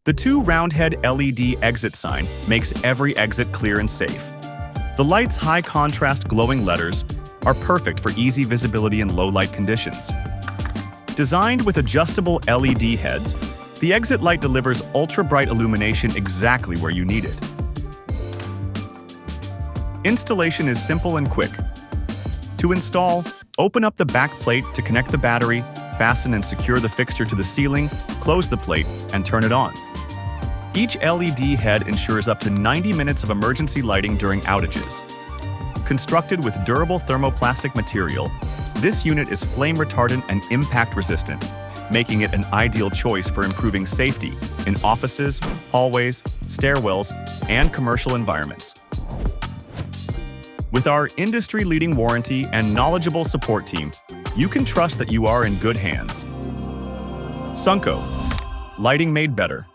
The two round-head LED exit sign makes every exit clear and safe. The light's high-contrast glowing letters are perfect for easy visibility in low-light conditions. Designed with adjustable LED heads, the exit light delivers ultra-bright illumination exactly where you need it. Installation is simple and quick. To install, open up the back plate to connect the battery, fasten and secure the fixture to the ceiling, close the plate, and turn it on. Each LED head ensures up to 90 minutes of emergency lighting during outages. Constructed with durable thermoplastic material, this unit is flame retardant and impact resistant, making it an ideal choice for improving safety in offices, hallways, stairwells, and commercial environments. With our industry-leading warranty and knowledgeable support team, you can trust that you are in good hands. Sunco, lighting made better.